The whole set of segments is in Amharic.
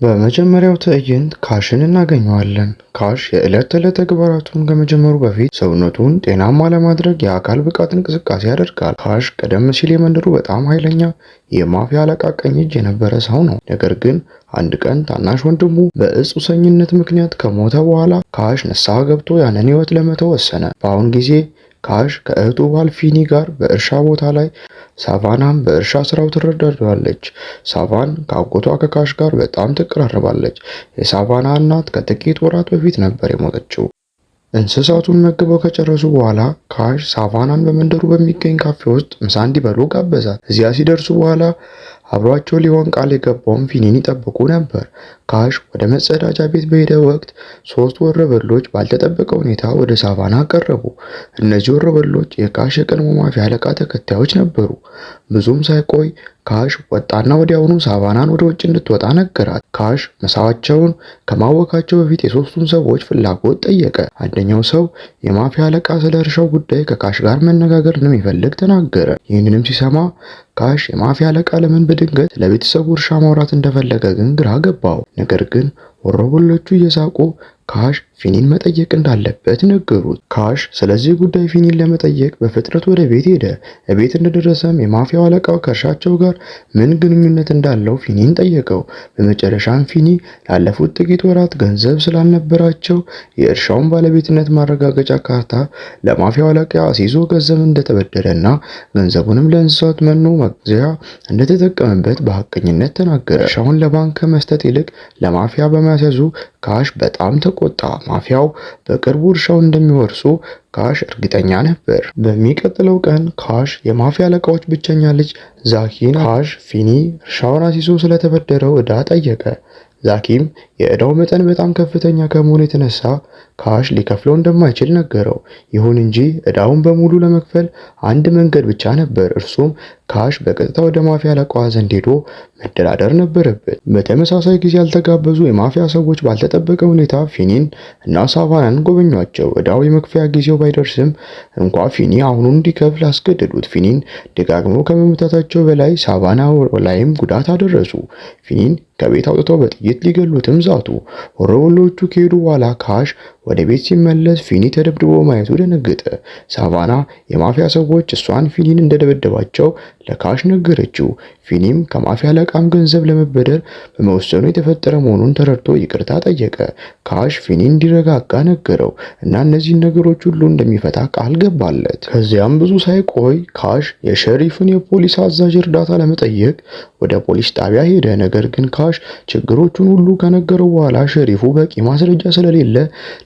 በመጀመሪያው ትዕይንት ካሽን እናገኘዋለን። ካሽ የዕለት ተዕለት ተግባራቱን ከመጀመሩ በፊት ሰውነቱን ጤናማ ለማድረግ የአካል ብቃት እንቅስቃሴ ያደርጋል። ካሽ ቀደም ሲል የመንደሩ በጣም ኃይለኛ የማፊያ አለቃ ቀኝ እጅ የነበረ ሰው ነው። ነገር ግን አንድ ቀን ታናሽ ወንድሙ በእጽ ሱሰኝነት ምክንያት ከሞተ በኋላ ካሽ ንስሐ ገብቶ ያንን ሕይወት ለመተው ወሰነ። በአሁን ጊዜ ካሽ ከእህቱ ባል ፊኒ ጋር በእርሻ ቦታ ላይ ሳቫናም በእርሻ ስራው ትረዳዳለች። ሳቫን ከአጎቷ ከካሽ ጋር በጣም ትቀራረባለች። የሳቫና እናት ከጥቂት ወራት በፊት ነበር የሞተችው። እንስሳቱን መግበው ከጨረሱ በኋላ ካሽ ሳቫናን በመንደሩ በሚገኝ ካፌ ውስጥ ምሳ እንዲበሉ ጋበዛት። እዚያ ሲደርሱ በኋላ አብሯቸው ሊሆን ቃል የገባውን ፊኒን ይጠብቁ ነበር። ካሽ ወደ መጸዳጃ ቤት በሄደ ወቅት ሶስት ወረበሎች ባልተጠበቀ ሁኔታ ወደ ሳቫና ቀረቡ። እነዚህ ወረበሎች የካሽ የቀድሞ ማፊያ አለቃ ተከታዮች ነበሩ። ብዙም ሳይቆይ ካሽ ወጣና ወዲያውኑ ሳቫናን ወደ ውጭ እንድትወጣ ነገራት። ካሽ ምሳቸውን ከማወካቸው በፊት የሶስቱን ሰዎች ፍላጎት ጠየቀ። አንደኛው ሰው የማፊያ አለቃ ስለ እርሻው ጉዳይ ከካሽ ጋር መነጋገር እንደሚፈልግ ተናገረ። ይህንንም ሲሰማ ካሽ የማፊያ አለቃ ለምን በድንገት ለቤተሰቡ እርሻ ማውራት እንደፈለገ ግን ግራ ገባው። ነገር ግን ወሮበሎቹ እየሳቁ ካሽ ፊኒን መጠየቅ እንዳለበት ነገሩት። ካሽ ስለዚህ ጉዳይ ፊኒን ለመጠየቅ በፍጥነት ወደ ቤት ሄደ። ቤት እንደደረሰም የማፊያው አለቃው ከእርሻቸው ጋር ምን ግንኙነት እንዳለው ፊኒን ጠየቀው። በመጨረሻም ፊኒ ላለፉት ጥቂት ወራት ገንዘብ ስላልነበራቸው የእርሻውን ባለቤትነት ማረጋገጫ ካርታ ለማፊያው አለቃ አስይዞ ገንዘብ እንደተበደረና ገንዘቡንም ለእንስሳት መኖ መግዣ እንደተጠቀመበት በሐቀኝነት ተናገረ። እርሻውን ለባንክ ከመስጠት ይልቅ ለማፊያ በማስያዙ ካሽ በጣም ተቆጣ። ማፊያው በቅርቡ እርሻውን እንደሚወርሱ ካሽ እርግጠኛ ነበር። በሚቀጥለው ቀን ካሽ የማፊያ አለቃዎች ብቸኛ ልጅ ዛኪን ካሽ ፊኒ እርሻውን አስይዞ ስለተበደረው ዕዳ ጠየቀ። ዛኪም የዕዳው መጠን በጣም ከፍተኛ ከመሆኑ የተነሳ ካሽ ሊከፍለው እንደማይችል ነገረው። ይሁን እንጂ ዕዳውን በሙሉ ለመክፈል አንድ መንገድ ብቻ ነበር። እርሱም ካሽ በቀጥታ ወደ ማፊያ አለቃዋ ዘንድ ሄዶ መደራደር ነበረበት። በተመሳሳይ ጊዜ ያልተጋበዙ የማፊያ ሰዎች ባልተጠበቀ ሁኔታ ፊኒን እና ሳቫናን ጎበኟቸው። ዕዳው የመክፈያ ጊዜው ባይደርስም እንኳ ፊኒ አሁኑን እንዲከፍል አስገደዱት። ፊኒን ደጋግመው ከመምታታቸው በላይ ሳቫና ላይም ጉዳት አደረሱ። ፊኒን ከቤት አውጥተው በጥይት ሊገሉትም ዛቱ። ወሮበሎቹ ከሄዱ በኋላ ካሽ ወደ ቤት ሲመለስ ፊኒ ተደብድቦ ማየቱ ደነገጠ። ሳቫና የማፊያ ሰዎች እሷን ፊኒን እንደደበደባቸው ለካሽ ነገረችው። ፊኒም ከማፊያ አለቃም ገንዘብ ለመበደር በመወሰኑ የተፈጠረ መሆኑን ተረድቶ ይቅርታ ጠየቀ። ካሽ ፊኒን እንዲረጋጋ ነገረው እና እነዚህን ነገሮች ሁሉ እንደሚፈታ ቃል ገባለት። ከዚያም ብዙ ሳይቆይ ካሽ የሸሪፍን የፖሊስ አዛዥ እርዳታ ለመጠየቅ ወደ ፖሊስ ጣቢያ ሄደ። ነገር ግን ካሽ ችግሮቹን ሁሉ ከነገረው በኋላ ሸሪፉ በቂ ማስረጃ ስለሌለ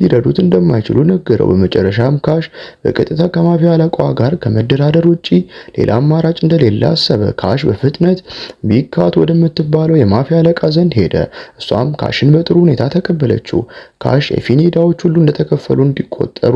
ሊረዱት እንደማይችሉ ነገረው። በመጨረሻም ካሽ በቀጥታ ከማፊያ አለቃዋ ጋር ከመደራደር ውጪ ሌላ አማራጭ እንደሌለ አሰበ። ካሽ በፍጥነት ቢግ ካት ወደምትባለው የማፊያ አለቃ ዘንድ ሄደ። እሷም ካሽን በጥሩ ሁኔታ ተቀበለችው። ካሽ የፊኒ ዕዳዎች ሁሉ እንደተከፈሉ እንዲቆጠሩ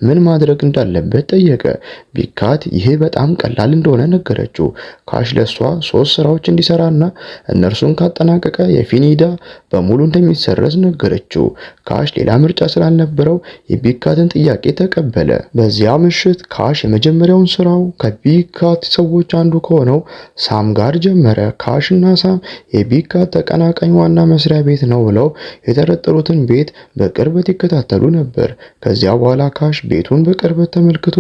ምን ማድረግ እንዳለበት ጠየቀ። ቢግ ካት ይሄ በጣም ቀላል እንደሆነ ነገረችው። ካሽ ለሷ 3 ስራዎች እንዲሰራና እነርሱን ካጠናቀቀ የፊኒ ዕዳ በሙሉ እንደሚሰረዝ ነገረችው። ካሽ ሌላ ምርጫ ስላልነበረው የቢግ ካትን ጥያቄ ተቀበለ። በዚያ ምሽት ካሽ የመጀመሪያውን ስራው ከቢግ ካት ሰዎች አንዱ ከሆነው ሳም ጋር ጀመረ። ካሽ እና ሳም የቢግ ካት ተቀናቃኝ ዋና መስሪያ ቤት ነው ብለው የጠረጠሩትን ቤት በቅርበት ይከታተሉ ነበር። ከዚያ በኋላ ካሽ ቤቱን በቅርበት ተመልክቶ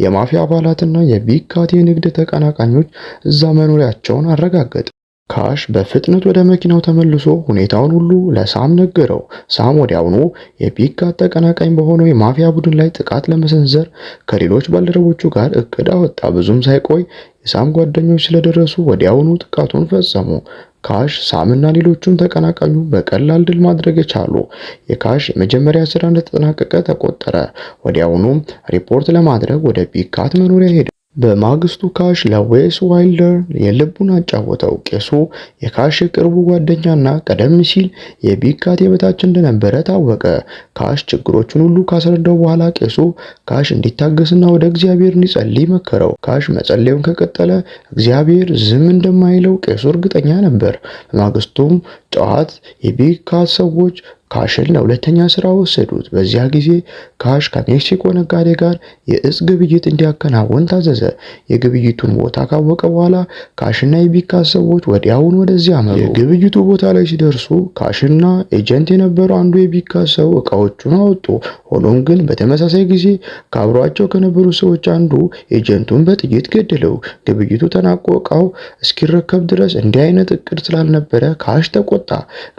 የማፊያ አባላትና የቢግ ካት የንግድ ተቀናቃኞች እዛ መኖሪያቸውን አረጋገጠ። ካሽ በፍጥነት ወደ መኪናው ተመልሶ ሁኔታውን ሁሉ ለሳም ነገረው። ሳም ወዲያውኑ የቢግ ካት ተቀናቃኝ በሆነው የማፊያ ቡድን ላይ ጥቃት ለመሰንዘር ከሌሎች ባልደረቦቹ ጋር እቅድ አወጣ። ብዙም ሳይቆይ የሳም ጓደኞች ስለደረሱ ወዲያውኑ ጥቃቱን ፈጸሙ። ካሽ ሳምና ሌሎቹም ተቀናቃኙ በቀላል ድል ማድረግ የቻሉ። የካሽ የመጀመሪያ ስራ እንደተጠናቀቀ ተቆጠረ። ወዲያውኑም ሪፖርት ለማድረግ ወደ ቢግ ካት መኖሪያ ሄደ። በማግስቱ ካሽ ለዌስ ዋይልደር የልቡን አጫወተው። ቄሱ የካሽ የቅርቡ ጓደኛና ቀደም ሲል የቢግ ካት የበታች እንደነበረ ታወቀ። ካሽ ችግሮቹን ሁሉ ካስረዳው በኋላ ቄሱ ካሽ እንዲታገስና ወደ እግዚአብሔር እንዲጸልይ መከረው። ካሽ መጸለዩን ከቀጠለ እግዚአብሔር ዝም እንደማይለው ቄሱ እርግጠኛ ነበር። በማግስቱም ጠዋት የቢግ ካት ሰዎች ካሽን ለሁለተኛ ስራ ወሰዱት። በዚያ ጊዜ ካሽ ከሜክሲኮ ነጋዴ ጋር የእጽ ግብይት እንዲያከናውን ታዘዘ። የግብይቱን ቦታ ካወቀ በኋላ ካሽና የቢካት ሰዎች ወዲያውኑ ወደዚያ አመሩ። የግብይቱ ቦታ ላይ ሲደርሱ ካሽና ኤጀንት የነበረው አንዱ የቢካት ሰው እቃዎቹን አወጡ። ሆኖም ግን በተመሳሳይ ጊዜ ከአብሯቸው ከነበሩ ሰዎች አንዱ ኤጀንቱን በጥይት ገደለው። ግብይቱ ተናቆ እቃው እስኪረከብ ድረስ እንዲህ አይነት እቅድ ስላልነበረ ካሽ ተቆጣ።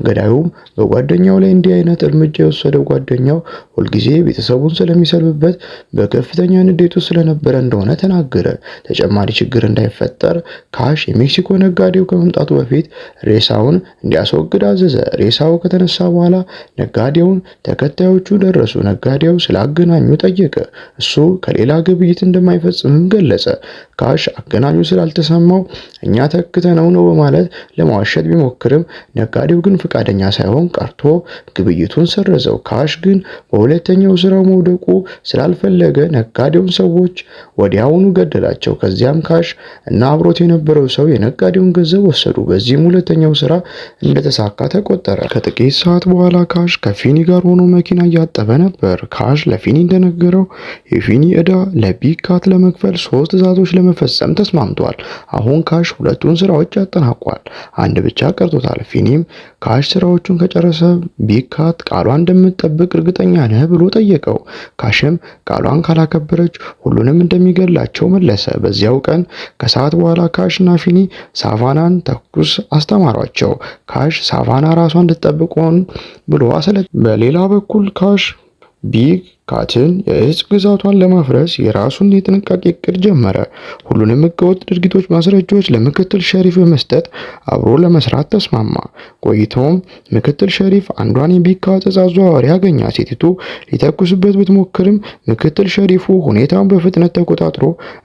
ገዳዩም በጓደኛው ላይ እንዲህ አይነት እርምጃ የወሰደው ጓደኛው ሁልጊዜ ቤተሰቡን ስለሚሰልብበት በከፍተኛ ንዴቱ ስለነበረ እንደሆነ ተናገረ። ተጨማሪ ችግር እንዳይፈጠር ካሽ የሜክሲኮ ነጋዴው ከመምጣቱ በፊት ሬሳውን እንዲያስወግድ አዘዘ። ሬሳው ከተነሳ በኋላ ነጋዴውን ተከታዮቹ ደረሱ። ነጋዴው ስላገናኙ ጠየቀ። እሱ ከሌላ ግብይት እንደማይፈጽምም ገለጸ። ካሽ አገናኙ ስላልተሰማው እኛ ተክተነው ነው በማለት ለማዋሸት ቢሞክርም ነጋዴው ግን ፈቃደኛ ሳይሆን ቀርቶ ግብይቱን ሰረዘው። ካሽ ግን በሁለተኛው ስራው መውደቁ ስላልፈለገ ነጋዴውን ሰዎች ወዲያውኑ ገደላቸው። ከዚያም ካሽ እና አብሮት የነበረው ሰው የነጋዴውን ገንዘብ ወሰዱ። በዚህም ሁለተኛው ስራ እንደተሳካ ተቆጠረ። ከጥቂት ሰዓት በኋላ ካሽ ከፊኒ ጋር ሆኖ መኪና እያጠበ ነበር። ካሽ ለፊኒ እንደነገረው የፊኒ ዕዳ ለቢካት ለመክፈል 3 ትዕዛዞች ለመፈጸም ተስማምቷል። አሁን ካሽ ሁለቱን ስራዎች ያጠናቋል። አንድ ብቻ ቀርቶታል። ፊኒም ካሽ ስራዎቹን ከጨረሰ ቢካት ቃሏን እንደምትጠብቅ እርግጠኛ ነህ ብሎ ጠየቀው። ካሽም ቃሏን ካላከበረች ሁሉንም እንደሚገላቸው መለሰ። በዚያው ቀን ከሰዓት በኋላ ካሽ እና ፊኒ ሳቫናን ተኩስ አስተማሯቸው። ካሽ ሳቫና ራሷን እንድትጠብቅ ብሎ በሌላ በኩል ካሽ ቢካትን የእጽ ግዛቷን ለማፍረስ የራሱን የጥንቃቄ እቅድ ጀመረ። ሁሉንም ህገወጥ ድርጊቶች ማስረጃዎች ለምክትል ሸሪፍ በመስጠት አብሮ ለመስራት ተስማማ። ቆይቶም ምክትል ሸሪፍ አንዷን የቢካት እጽ አዘዋዋሪ ያገኛ። ሴቲቱ ሊተኩስበት ብትሞክርም ምክትል ሸሪፉ ሁኔታውን በፍጥነት ተቆጣጥሮ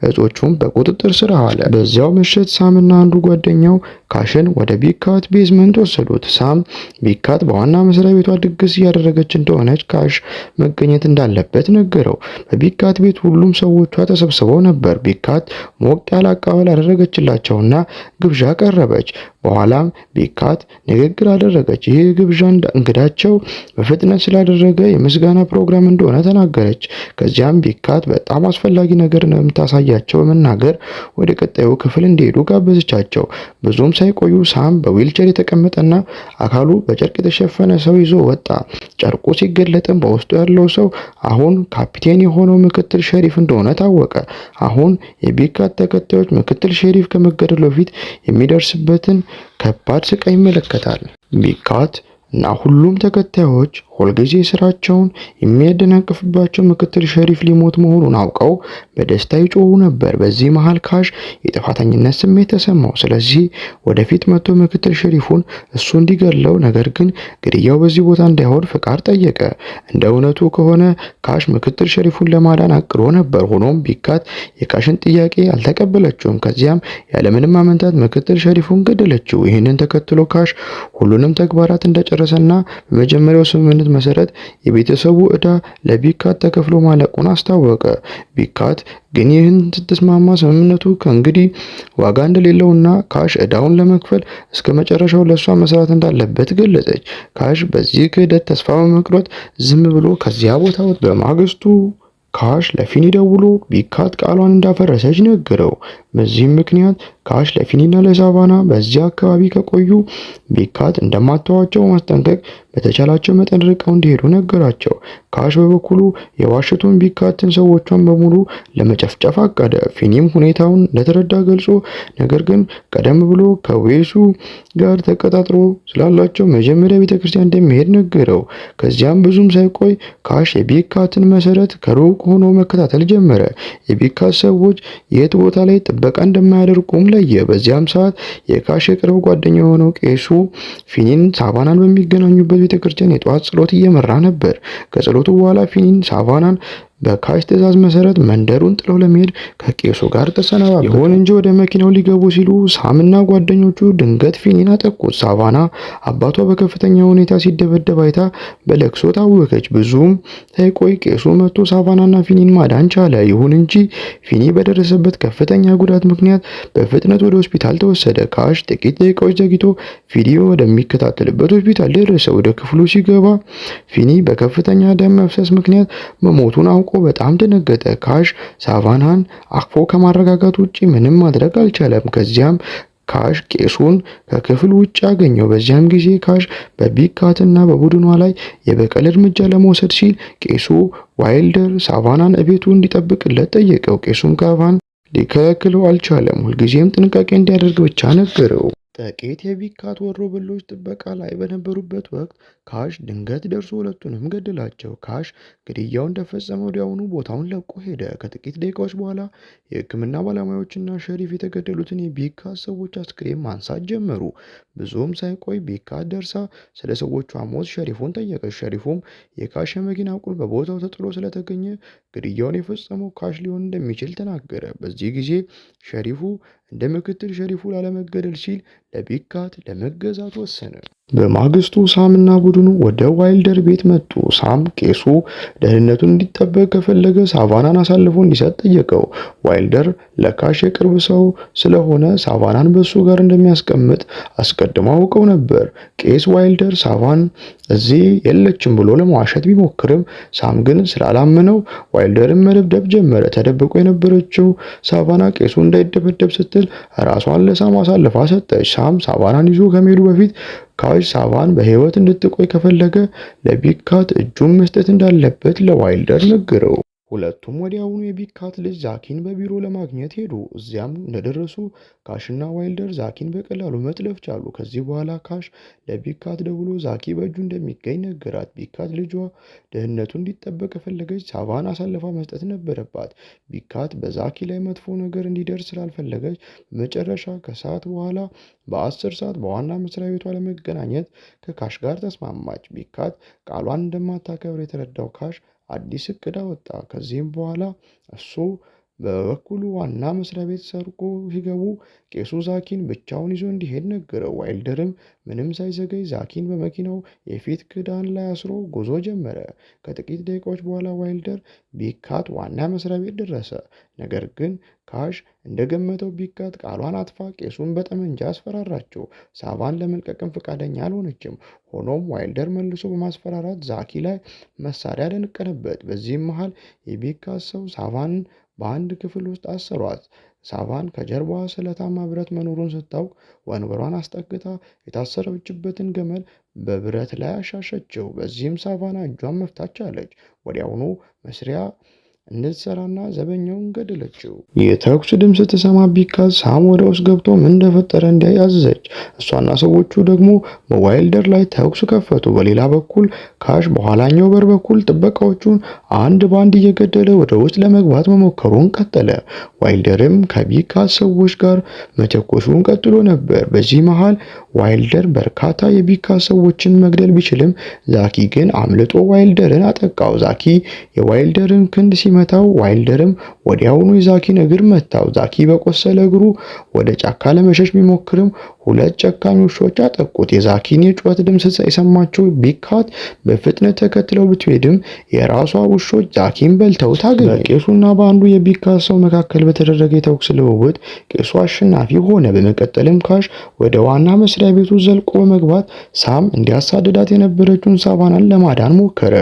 እጾቹን በቁጥጥር ስር አዋለ። በዚያው ምሽት ሳምና አንዱ ጓደኛው ካሽን ወደ ቢካት ቤዝመንት ወሰዱት። ሳም ቢካት በዋና መስሪያ ቤቷ ድግስ እያደረገች እንደሆነች ካሽ መገኘት እንዳለበት ነገረው። በቢካት ቤት ሁሉም ሰዎቿ ተሰብስበው ነበር። ቢካት ሞቅ ያለ አቀባበል አደረገችላቸውና ግብዣ ቀረበች። በኋላም ቢካት ንግግር አደረገች። ይህ ግብዣ እንግዳቸው በፍጥነት ስላደረገ የምስጋና ፕሮግራም እንደሆነ ተናገረች። ከዚያም ቢካት በጣም አስፈላጊ ነገር እንደምታሳያቸው በመናገር ወደ ቀጣዩ ክፍል እንዲሄዱ ጋበዘቻቸው። ብዙም ሳይቆዩ ሳም በዊልቸር የተቀመጠና አካሉ በጨርቅ የተሸፈነ ሰው ይዞ ወጣ። ጨርቁ ሲገለጥም በውስጡ ያለው ሰው አሁን ካፒቴን የሆነው ምክትል ሸሪፍ እንደሆነ ታወቀ። አሁን የቢካት ተከታዮች ምክትል ሸሪፍ ከመገደሉ በፊት የሚደርስበትን ከባድ ስቃይ ይመለከታል። ቢካት እና ሁሉም ተከታዮች ሁልጊዜ ስራቸውን የሚያደናቅፍባቸው ምክትል ሸሪፍ ሊሞት መሆኑን አውቀው በደስታ ይጮሁ ነበር። በዚህ መሃል ካሽ የጥፋተኝነት ስሜት ተሰማው። ስለዚህ ወደፊት መጥቶ ምክትል ሸሪፉን እሱ እንዲገለው፣ ነገር ግን ግድያው በዚህ ቦታ እንዳይሆን ፍቃድ ጠየቀ። እንደ እውነቱ ከሆነ ካሽ ምክትል ሸሪፉን ለማዳን አቅዶ ነበር። ሆኖም ቢካት የካሽን ጥያቄ አልተቀበለችውም። ከዚያም ያለምንም አመንታት ምክትል ሸሪፉን ገደለችው። ይህንን ተከትሎ ካሽ ሁሉንም ተግባራት እንደጨረሰና በመጀመሪያው ስምምነት መሰረት የቤተሰቡ ዕዳ ለቢካት ተከፍሎ ማለቁን አስታወቀ። ቢካት ግን ይህን ስትስማማ ስምምነቱ ከእንግዲህ ዋጋ እንደሌለውና ካሽ ዕዳውን ለመክፈል እስከ መጨረሻው ለሷ መስራት እንዳለበት ገለጸች። ካሽ በዚህ ክህደት ተስፋ በመቁረጥ ዝም ብሎ ከዚያ ቦታ ወጣ። በማግስቱ ካሽ ለፊኒ ደውሎ ቢካት ቃሏን እንዳፈረሰች ነገረው። በዚህም ምክንያት ካሽ ለፊኒና ለሳቫና በዚያ አካባቢ ከቆዩ ቢካት እንደማተዋቸው ማስጠንቀቅ በተቻላቸው መጠን ርቀው እንዲሄዱ ነገራቸው። ካሽ በበኩሉ የዋሽቱን ቢካትን ሰዎቿን በሙሉ ለመጨፍጨፍ አቀደ። ፊኒም ሁኔታውን እንደተረዳ ገልጾ ነገር ግን ቀደም ብሎ ከዌሱ ጋር ተቀጣጥሮ ስላላቸው መጀመሪያ ቤተክርስቲያን እንደሚሄድ ነገረው። ከዚያም ብዙም ሳይቆይ ካሽ የቢካትን መሰረት ከሩቅ ሆኖ መከታተል ጀመረ። የቢካት ሰዎች የት ቦታ ላይ ጥበቃ እንደማያደርጉም ለየ። በዚያም ሰዓት የካሽ የቅርብ ጓደኛ የሆነው ቄሱ ፊኒን ሳቫናን በሚገናኙበት ቤተክርስቲያን የጠዋት ጸሎት እየመራ ነበር። ከጸሎቱ በኋላ ፊኒን ሳቫናን በካሽ ትዕዛዝ መሰረት መንደሩን ጥለው ለመሄድ ከቄሱ ጋር ተሰነባበቱ። ይሁን እንጂ ወደ መኪናው ሊገቡ ሲሉ ሳምና ጓደኞቹ ድንገት ፊኒን አጠቁት። ሳቫና አባቷ በከፍተኛ ሁኔታ ሲደበደብ አይታ በለቅሶ ታወከች። ብዙም ሳይቆይ ቄሱ መጥቶ ሳቫናና ፊኒን ማዳን ቻለ። ይሁን እንጂ ፊኒ በደረሰበት ከፍተኛ ጉዳት ምክንያት በፍጥነት ወደ ሆስፒታል ተወሰደ። ካሽ ጥቂት ደቂቃዎች ዘግይቶ ፊኒ ወደሚከታተልበት ሆስፒታል ደረሰ። ወደ ክፍሉ ሲገባ ፊኒ በከፍተኛ ደም መፍሰስ ምክንያት መሞቱን አውቆ በጣም ደነገጠ። ካሽ ሳቫናን አቅፎ ከማረጋጋት ውጪ ምንም ማድረግ አልቻለም። ከዚያም ካሽ ቄሱን ከክፍል ውጭ አገኘው። በዚያም ጊዜ ካሽ በቢግ ካትና በቡድኗ ላይ የበቀል እርምጃ ለመውሰድ ሲል ቄሱ ዋይልደር ሳቫናን እቤቱ እንዲጠብቅለት ጠየቀው። ቄሱም ካቫን ሊከለክለው አልቻለም። ሁልጊዜም ጥንቃቄ እንዲያደርግ ብቻ ነገረው። ጥቂት የቢግ ካት ወሮበሎች ጥበቃ ላይ በነበሩበት ወቅት ካሽ ድንገት ደርሶ ሁለቱንም ገደላቸው። ካሽ ግድያው እንደፈጸመ ወዲያውኑ ቦታውን ለቆ ሄደ። ከጥቂት ደቂቃዎች በኋላ የሕክምና ባለሙያዎችና ሸሪፍ የተገደሉትን የቢግ ካት ሰዎች አስክሬን ማንሳት ጀመሩ። ብዙም ሳይቆይ ቢግ ካት ደርሳ ስለ ሰዎቿ ሞት ሸሪፉን ጠየቀች። ሸሪፉም የካሽ የመኪና ቁልፍ በቦታው ተጥሎ ስለተገኘ ግድያውን የፈጸመው ካሽ ሊሆን እንደሚችል ተናገረ። በዚህ ጊዜ ሸሪፉ እንደ ምክትል ሸሪፉ ላለመገደል ሲል ለቢግ ካት ለመገዛት ወሰነ። በማግስቱ ሳምና ቡድኑ ወደ ዋይልደር ቤት መጡ። ሳም ቄሱ ደህንነቱን እንዲጠበቅ ከፈለገ ሳቫናን አሳልፎ እንዲሰጥ ጠየቀው። ዋይልደር ለካሽ የቅርብ ሰው ስለሆነ ሳቫናን በሱ ጋር እንደሚያስቀምጥ አስቀድሞ አውቀው ነበር። ቄስ ዋይልደር ሳቫን እዚህ የለችም ብሎ ለመዋሸት ቢሞክርም ሳም ግን ስላላመነው ዋይልደርን መደብደብ ጀመረ። ተደብቆ የነበረችው ሳቫና ቄሱ እንዳይደበደብ ስትል ራሷን ለሳም አሳልፋ ሰጠች። ሳም ሳቫናን ይዞ ከመሄዱ በፊት ካሽ ሳቫን በህይወት እንድትቆይ ከፈለገ ለቢግ ካት እጁን መስጠት እንዳለበት ለዋይልደር ነገረው። ሁለቱም ወዲያውኑ የቢግ ካት ልጅ ዛኪን በቢሮ ለማግኘት ሄዱ። እዚያም እንደደረሱ ካሽና ዋይልደር ዛኪን በቀላሉ መጥለፍ ቻሉ። ከዚህ በኋላ ካሽ ለቢግ ካት ደውሎ ዛኪ በእጁ እንደሚገኝ ነገራት። ቢግ ካት ልጇ ደህንነቱ እንዲጠበቅ ከፈለገች ሳቫን አሳልፋ መስጠት ነበረባት። ቢግ ካት በዛኪ ላይ መጥፎ ነገር እንዲደርስ ስላልፈለገች በመጨረሻ ከሰዓት በኋላ በ10 ሰዓት በዋና መስሪያ ቤቷ ለመገናኘት ከካሽ ጋር ተስማማች። ቢግ ካት ቃሏን እንደማታከብር የተረዳው ካሽ አዲስ እቅድ አወጣ። ከዚህም በኋላ እሱ በበኩሉ ዋና መስሪያ ቤት ሰርቆ ሲገቡ ቄሱ ዛኪን ብቻውን ይዞ እንዲሄድ ነገረው። ዋይልደርም ምንም ሳይዘገይ ዛኪን በመኪናው የፊት ክዳን ላይ አስሮ ጉዞ ጀመረ። ከጥቂት ደቂቃዎች በኋላ ዋይልደር ቢግ ካት ዋና መስሪያ ቤት ደረሰ። ነገር ግን ካሽ እንደገመተው ቢግ ካት ቃሏን አጥፋ ቄሱን በጠመንጃ አስፈራራቸው። ሳቫን ለመልቀቅም ፈቃደኛ አልሆነችም። ሆኖም ዋይልደር መልሶ በማስፈራራት ዛኪ ላይ መሳሪያ ደነቀነበት። በዚህም መሃል የቢግ ካት ሰው ሳቫንን በአንድ ክፍል ውስጥ አሰሯት። ሳቫን ከጀርባዋ ስለታማ ብረት መኖሩን ስታውቅ ወንበሯን አስጠግታ የታሰረችበትን ገመድ በብረት ላይ አሻሸችው። በዚህም ሳቫና እጇን መፍታት ቻለች። ወዲያውኑ መስሪያ እንድትሰራና ዘበኛውን ገደለችው። የተኩስ ድምፅ ስትሰማ ቢግ ካት ሳም ወደ ውስጥ ገብቶ ምን እንደፈጠረ እንዲያይ አዘዘች። እሷና ሰዎቹ ደግሞ በዋይልደር ላይ ተኩስ ከፈቱ። በሌላ በኩል ካሽ በኋላኛው በር በኩል ጥበቃዎቹን አንድ ባንድ እየገደለ ወደ ውስጥ ለመግባት መሞከሩን ቀጠለ። ዋይልደርም ከቢግ ካት ሰዎች ጋር መተኮሱን ቀጥሎ ነበር። በዚህ መሃል ዋይልደር በርካታ የቢግ ካት ሰዎችን መግደል ቢችልም ዛኪ ግን አምልጦ ዋይልደርን አጠቃው። ዛኪ የዋይልደርን ክንድ ሲመታው ዋይልደርም ወዲያውኑ የዛኪን እግር መታው። ዛኪ በቆሰለ እግሩ ወደ ጫካ ለመሸሽ ቢሞክርም ሁለት ጨካኝ ውሾች አጠቁት። የዛኪን የጩኸት ድምፅ የሰማችው ቢግ ካት በፍጥነት ተከትለው ብትሄድም የራሷ ውሾች ዛኪን በልተው ታገኘ። በቄሱና በአንዱ የቢግ ካት ሰው መካከል በተደረገ የተኩስ ልውውጥ ቄሱ አሸናፊ ሆነ። በመቀጠልም ካሽ ወደ ዋና መስሪያ ቤቱ ዘልቆ በመግባት ሳም እንዲያሳድዳት የነበረችውን ሳቫናን ለማዳን ሞከረ።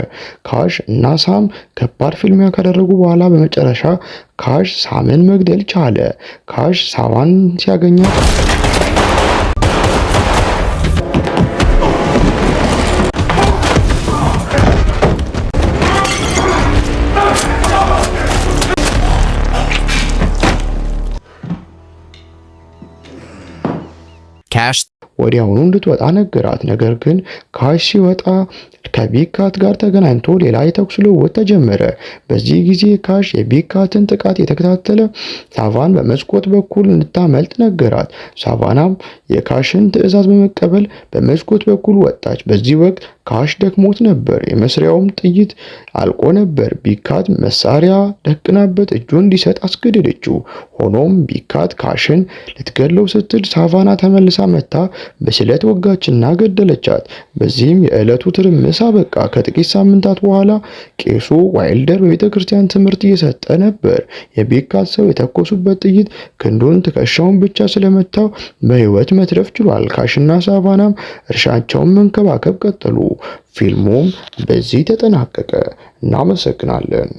ካሽ እና ሳም ከባድ ፍልሚያ ካደረጉ በኋላ በመጨረሻ ካሽ ሳምን መግደል ቻለ። ካሽ ሳቫን ሲያገኛት ወዲያውኑ እንድትወጣ ነገራት። ነገር ግን ካሽ ሲወጣ ከቢግ ካት ጋር ተገናኝቶ ሌላ የተኩስ ልውውጥ ተጀመረ። በዚህ ጊዜ ካሽ የቢግ ካትን ጥቃት የተከታተለ ሳቫን በመስኮት በኩል እንድታመልጥ ነገራት። ሳቫናም የካሽን ትዕዛዝ በመቀበል በመስኮት በኩል ወጣች። በዚህ ወቅት ካሽ ደክሞት ነበር። የመስሪያውም ጥይት አልቆ ነበር። ቢካት መሳሪያ ደቅናበት እጁን እንዲሰጥ አስገደደችው። ሆኖም ቢካት ካሽን ልትገለው ስትል ሳቫና ተመልሳ መታ በስለት ወጋችና ገደለቻት። በዚህም የዕለቱ ትርምስ አበቃ። ከጥቂት ሳምንታት በኋላ ቄሱ ዋይልደር በቤተ ክርስቲያን ትምህርት እየሰጠ ነበር። የቢካት ሰው የተኮሱበት ጥይት ክንዱን ትከሻውን ብቻ ስለመታው በህይወት መትረፍ ችሏል። ካሽና ሳቫናም እርሻቸውን መንከባከብ ቀጠሉ። ፊልሙም በዚህ ተጠናቀቀ። እናመሰግናለን።